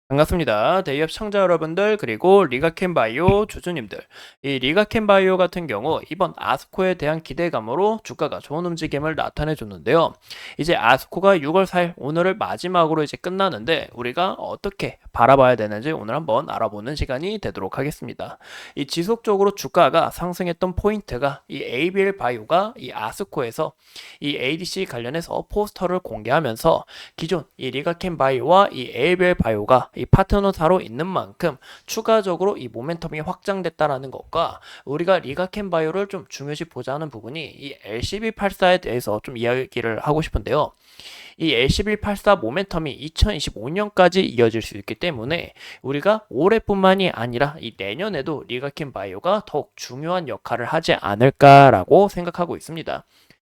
반갑습니다. 대기업 시청자 여러분들 그리고 리가캔바이오 주주님들. 이 리가캔바이오 같은 경우 이번 아스코에 대한 기대감으로 주가가 좋은 움직임을 나타내 줬는데요. 이제 아스코가 6월 4일 오늘을 마지막으로 이제 끝나는데 우리가 어떻게 바라봐야 되는지 오늘 한번 알아보는 시간이 되도록 하겠습니다. 이 지속적으로 주가가 상승했던 포인트가 이 ABL 바이오가 이 아스코에서 이 ADC 관련해서 포스터를 공개하면서 기존 이 리가캔바이오와 이 ABL 바이오가 이 파트너사로 있는 만큼 추가적으로 이 모멘텀이 확장됐다라는 것과 우리가 리가캔바이오를 좀 중요시 보자는 부분이 이 LCB84에 대해서 좀 이야기를 하고 싶은데요. 이 LCB84 모멘텀이 2025년까지 이어질 수 있기 때문에 우리가 올해뿐만이 아니라 이 내년에도 리가캔바이오가 더욱 중요한 역할을 하지 않을까라고 생각하고 있습니다.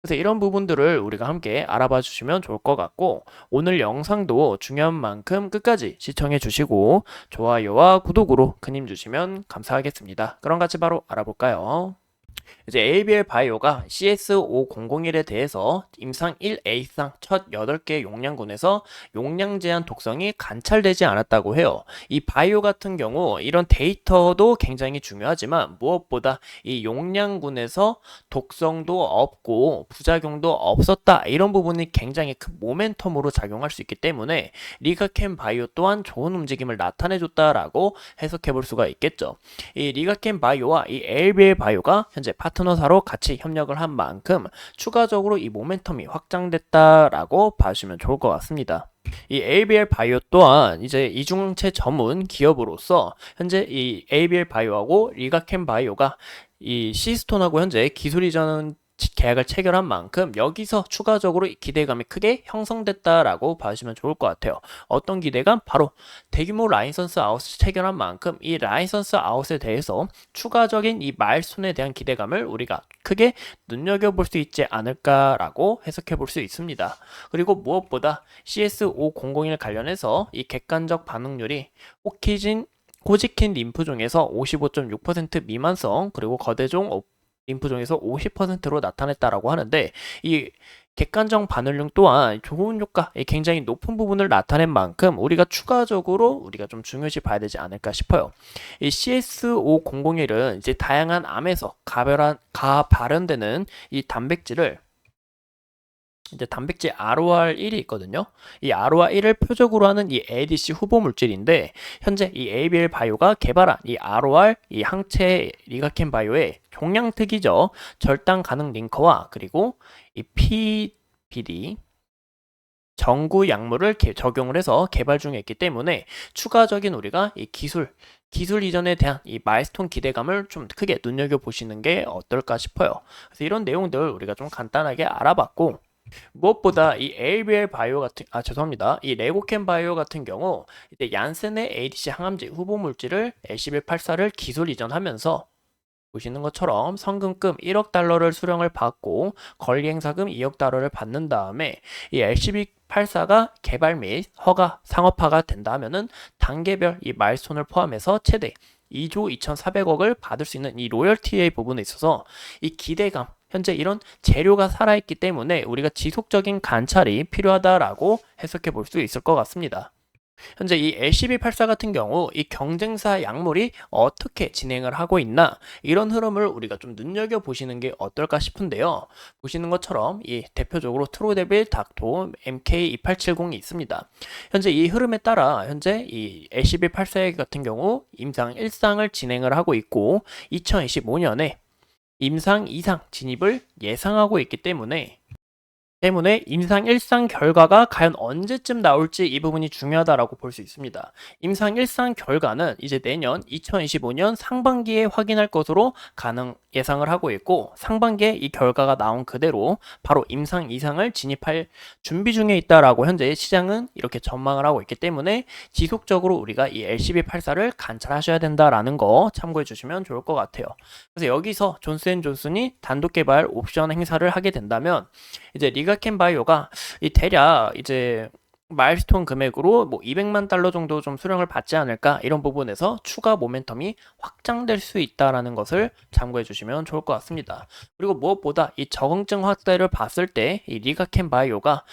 그래서 이런 부분들을 우리가 함께 알아봐 주시면 좋을 것 같고, 오늘 영상도 중요한 만큼 끝까지 시청해 주시고 좋아요와 구독으로 큰 힘 주시면 감사하겠습니다. 그럼 같이 바로 알아볼까요? 이제 ABL 바이오가 CS5001에 대해서 임상 1A상 첫 8개 용량군에서 용량 제한 독성이 관찰되지 않았다고 해요. 이 바이오 같은 경우 이런 데이터도 굉장히 중요하지만 무엇보다 이 용량군에서 독성도 없고 부작용도 없었다, 이런 부분이 굉장히 큰 모멘텀으로 작용할 수 있기 때문에 리가캔 바이오 또한 좋은 움직임을 나타내줬다라고 해석해 볼 수가 있겠죠. 이 리가캔 바이오와 이 ABL 바이오가 현재 파트너사로 같이 협력을 한 만큼 추가적으로 이 모멘텀이 확장됐다라고 봐주시면 좋을 것 같습니다. 이 ABL 바이오 또한 이제 이중체 전문 기업으로서 현재 이 ABL 바이오하고 리가캔 바이오가 이 시스톤하고 현재 기술 이전 계약을 체결한 만큼 여기서 추가적으로 기대감이 크게 형성됐다라고 봐주시면 좋을 것 같아요. 어떤 기대감? 바로 대규모 라이선스 아웃을 체결한 만큼 이 라이선스 아웃에 대해서 추가적인 이 마일스톤에 대한 기대감을 우리가 크게 눈여겨볼 수 있지 않을까라고 해석해 볼 수 있습니다. 그리고 무엇보다 CS5001 관련해서 이 객관적 반응률이 호지킨 림프 중에서 55.6% 미만성, 그리고 거대종 림프 중에서 50%로 나타냈다라고 하는데, 이 객관적 반응률 또한 좋은 효과, 굉장히 높은 부분을 나타낸 만큼 우리가 추가적으로 우리가 좀 중요시 봐야 되지 않을까 싶어요. 이 CS5001은 이제 다양한 암에서 발현되는 이 단백질을 이제 단백질 ROR1이 있거든요. 이 ROR1을 표적으로 하는 이 ADC 후보 물질인데, 현재 이 ABL 바이오가 개발한 이 ROR 이 항체 리가캔 바이오의 종양특이죠. 절단 가능 링커와 그리고 이 PBD 전구 약물을 적용을 해서 개발 중에 있기 때문에 추가적인 우리가 이 기술 이전에 대한 이 마일스톤 기대감을 좀 크게 눈여겨보시는 게 어떨까 싶어요. 그래서 이런 내용들 우리가 좀 간단하게 알아봤고, 무엇보다 이 ABL 바이오 같은 죄송합니다. 이 레고캔 바이오 같은 경우 이제 얀센의 ADC 항암제 후보 물질을 LCB84를 기술 이전하면서 보시는 것처럼 성금금 1억 달러를 수령을 받고 권리 행사금 2억 달러를 받는 다음에 이 LCB84가 개발 및 허가 상업화가 된다면은 단계별 이 마일스톤을 포함해서 최대 2조 2,400억을 받을 수 있는 이 로열티의 부분에 있어서 이 기대감, 현재 이런 재료가 살아있기 때문에 우리가 지속적인 관찰이 필요하다라고 해석해 볼 수 있을 것 같습니다. 현재 이 LCB84 같은 경우 이 경쟁사 약물이 어떻게 진행을 하고 있나, 이런 흐름을 우리가 좀 눈여겨 보시는 게 어떨까 싶은데요. 보시는 것처럼 이 대표적으로 트로데빌 닥토 MK2870이 있습니다. 현재 이 흐름에 따라 현재 이 LCB84 같은 경우 임상 1상을 진행을 하고 있고 2025년에 임상 2상 진입을 예상하고 있기 때문에 임상 1상 결과가 과연 언제쯤 나올지 이 부분이 중요하다라고 볼 수 있습니다. 임상 1상 결과는 이제 내년 2025년 상반기에 확인할 것으로 예상을 하고 있고, 상반기에 이 결과가 나온 그대로 바로 임상 2상을 진입할 준비 중에 있다라고 현재 시장은 이렇게 전망을 하고 있기 때문에 지속적으로 우리가 이 LCB84를 관찰하셔야 된다라는 거 참고해 주시면 좋을 것 같아요. 그래서 여기서 존스앤존슨이 단독 개발 옵션 행사를 하게 된다면 이제 리가캔 바이오가 이 대략 이제 마일스톤 금액으로 뭐 200만 달러 정도 좀 수령을 받지 않을까, 이런 부분에서 추가 모멘텀이 확장될 수 있다라는 것을 참고해 주시면 좋을 것 같습니다. 그리고 무엇보다 이 적응증 확대를 봤을 때 이 리가캔 바이오가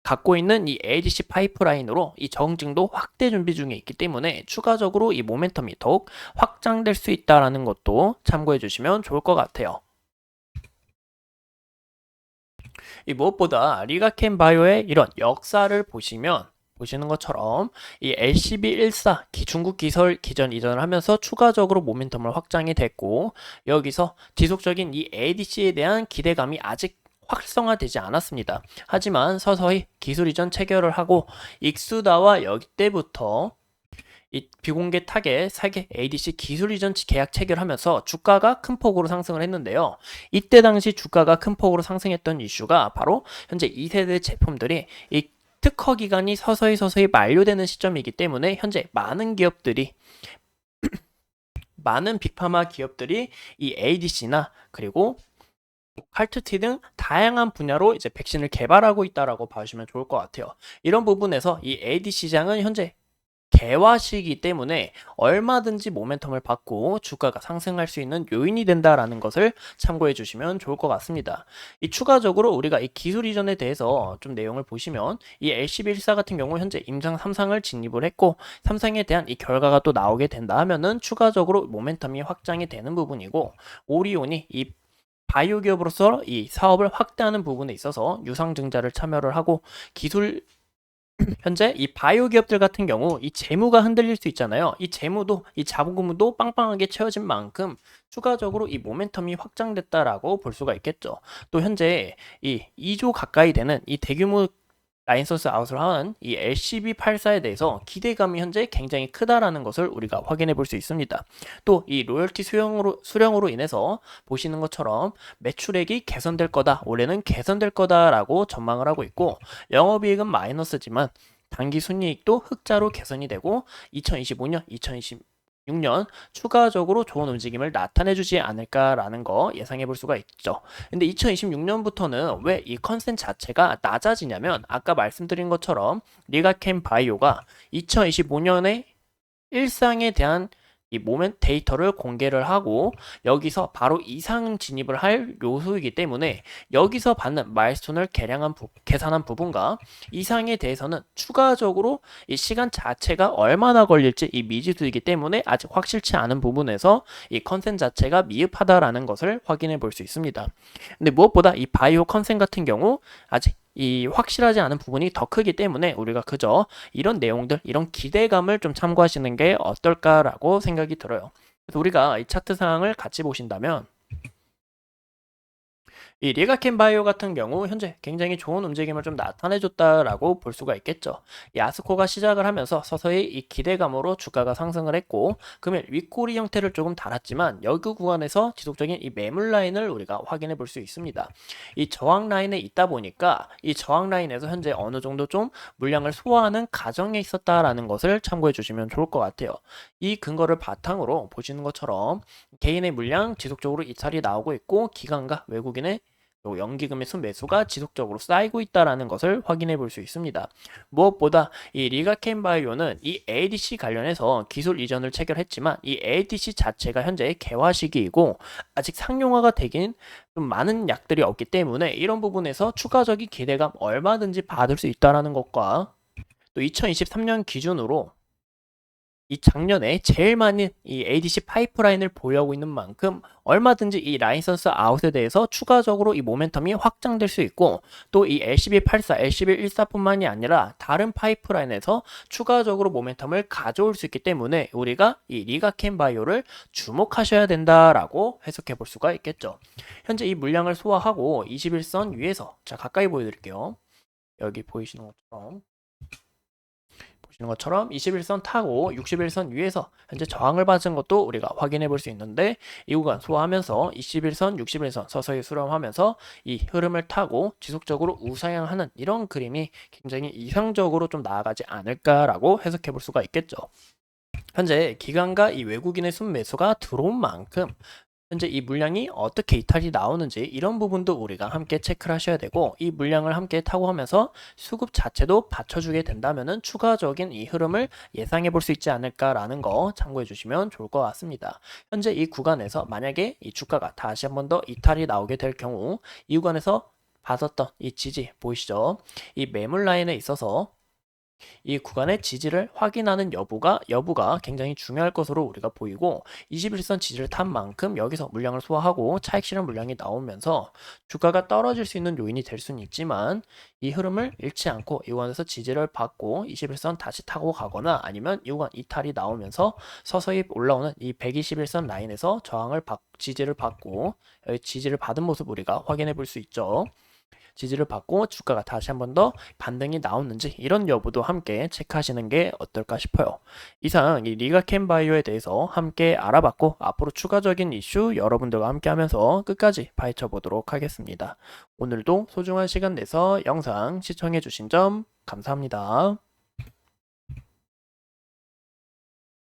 갖고 있는 이 ADC 파이프라인으로 이 저항증도 확대 준비 중에 있기 때문에 추가적으로 이 모멘텀이 더욱 확장될 수 있다라는 것도 참고해 주시면 좋을 것 같아요. 이 무엇보다 리가켄 바이오의 이런 역사를 보시는 것처럼 이 LCB14 중국 기전 이전을 하면서 추가적으로 모멘텀을 확장이 됐고, 여기서 지속적인 이 ADC에 대한 기대감이 아직 활성화되지 않았습니다. 하지만 서서히 기술 이전 체결을 하고 익수다와 여기 때부터 이 비공개 타겟 세계 ADC 기술 이전 계약 체결하면서 주가가 큰 폭으로 상승을 했는데요. 이때 당시 주가가 큰 폭으로 상승했던 이슈가 바로 현재 2세대 제품들이 이 특허 기간이 서서히 만료되는 시점이기 때문에 현재 많은 기업들이 많은 빅파마 기업들이 이 ADC나 그리고 칼투티 등 다양한 분야로 이제 백신을 개발하고 있다라고 봐주시면 좋을 것 같아요. 이런 부분에서 이 ADC 시장은 현재 개화 시기 때문에 얼마든지 모멘텀을 받고 주가가 상승할 수 있는 요인이 된다라는 것을 참고해 주시면 좋을 것 같습니다. 이 추가적으로 우리가 이 기술 이전에 대해서 좀 내용을 보시면 이 LCB14 같은 경우 현재 임상 3상을 진입을 했고 3상에 대한 이 결과가 또 나오게 된다 하면은 추가적으로 모멘텀이 확장이 되는 부분이고, 오리온이 이 바이오 기업으로서 이 사업을 확대하는 부분에 있어서 유상증자를 참여를 하고 현재 이 바이오 기업들 같은 경우 이 재무가 흔들릴 수 있잖아요. 이 재무도 이 자본금도 빵빵하게 채워진 만큼 추가적으로 이 모멘텀이 확장됐다라고 볼 수가 있겠죠. 또 현재 이 2조 가까이 되는 이 대규모 라이선스 아웃을 한 이 LCB84에 대해서 기대감이 현재 굉장히 크다라는 것을 우리가 확인해 볼 수 있습니다. 또 이 로열티 수령으로 인해서 보시는 것처럼 매출액이 개선될 거다, 올해는 개선될 거다라고 전망을 하고 있고, 영업이익은 마이너스지만 당기 순이익도 흑자로 개선이 되고 2025년, 2026년 추가적으로 좋은 움직임을 나타내주지 않을까라는 거 예상해 볼 수가 있죠. 근데 2026년부터는 왜 이 컨센 자체가 낮아지냐면, 아까 말씀드린 것처럼 리가켄 바이오가 2025년에 일상에 대한 이 모멘 데이터를 공개를 하고 여기서 바로 이상 진입을 할 요소이기 때문에 여기서 받는 마일스톤을 계산한 부분과 이상에 대해서는 추가적으로 이 시간 자체가 얼마나 걸릴지 이 미지수이기 때문에 아직 확실치 않은 부분에서 이 컨센 자체가 미흡하다라는 것을 확인해 볼 수 있습니다. 근데 무엇보다 이 바이오 컨센 같은 경우 아직 이 확실하지 않은 부분이 더 크기 때문에 우리가 그저 이런 내용들, 이런 기대감을 좀 참고하시는 게 어떨까라고 생각이 들어요. 그래서 우리가 이 차트 상황을 같이 보신다면 이 리가켄 바이오 같은 경우 현재 굉장히 좋은 움직임을 좀 나타내줬다라고 볼 수가 있겠죠. 이 아스코가 시작을 하면서 서서히 이 기대감으로 주가가 상승을 했고 금일 윗꼬리 형태를 조금 달았지만 여기 구간에서 지속적인 이 매물 라인을 우리가 확인해 볼 수 있습니다. 이 저항 라인에 있다 보니까 이 저항 라인에서 현재 어느 정도 좀 물량을 소화하는 과정에 있었다라는 것을 참고해 주시면 좋을 것 같아요. 이 근거를 바탕으로 보시는 것처럼 개인의 물량 지속적으로 이탈이 나오고 있고 기관과 외국인의 연기금의 순매수가 지속적으로 쌓이고 있다는 것을 확인해 볼 수 있습니다. 무엇보다 이 리가켄 바이오는 이 ADC 관련해서 기술 이전을 체결했지만 이 ADC 자체가 현재 개화 시기이고 아직 상용화가 되긴 좀 많은 약들이 없기 때문에 이런 부분에서 추가적인 기대감 얼마든지 받을 수 있다는 것과 또 2023년 기준으로 이 작년에 제일 많은 이 ADC 파이프라인을 보유하고 있는 만큼 얼마든지 이 라이선스 아웃에 대해서 추가적으로 이 모멘텀이 확장될 수 있고, 또 이 LCB84, LCB14뿐만이 아니라 다른 파이프라인에서 추가적으로 모멘텀을 가져올 수 있기 때문에 우리가 이 리가켄 바이오를 주목하셔야 된다라고 해석해 볼 수가 있겠죠. 현재 이 물량을 소화하고 21선 위에서, 자 가까이 보여드릴게요. 여기 보이시는 것처럼 21선 타고 61선 위에서 현재 저항을 받은 것도 우리가 확인해 볼 수 있는데, 이 구간 소화하면서 21선, 61선 서서히 수렴하면서 이 흐름을 타고 지속적으로 우상향하는 이런 그림이 굉장히 이상적으로 좀 나아가지 않을까라고 해석해 볼 수가 있겠죠. 현재 기관과 이 외국인의 순매수가 들어온 만큼 현재 이 물량이 어떻게 이탈이 나오는지 이런 부분도 우리가 함께 체크를 하셔야 되고, 이 물량을 함께 타고 하면서 수급 자체도 받쳐주게 된다면은 추가적인 이 흐름을 예상해 볼 수 있지 않을까라는 거 참고해 주시면 좋을 것 같습니다. 현재 이 구간에서 만약에 이 주가가 다시 한 번 더 이탈이 나오게 될 경우 이 구간에서 봤었던 이 지지 보이시죠? 이 매물 라인에 있어서 이 구간의 지지를 확인하는 여부가 굉장히 중요할 것으로 우리가 보이고 21선 지지를 탄 만큼 여기서 물량을 소화하고 차익 실현 물량이 나오면서 주가가 떨어질 수 있는 요인이 될 수는 있지만 이 흐름을 잃지 않고 이 구간에서 지지를 받고 21선 다시 타고 가거나 아니면 이 구간 이탈이 나오면서 서서히 올라오는 이 121선 라인에서 지지를 받고 여기 지지를 받은 모습 우리가 확인해 볼 수 있죠. 지지를 받고 주가가 다시 한 번 더 반등이 나오는지 이런 여부도 함께 체크하시는 게 어떨까 싶어요. 이상 이 리가캠바이오에 대해서 함께 알아봤고 앞으로 추가적인 이슈 여러분들과 함께 하면서 끝까지 파헤쳐 보도록 하겠습니다. 오늘도 소중한 시간 내서 영상 시청해 주신 점 감사합니다.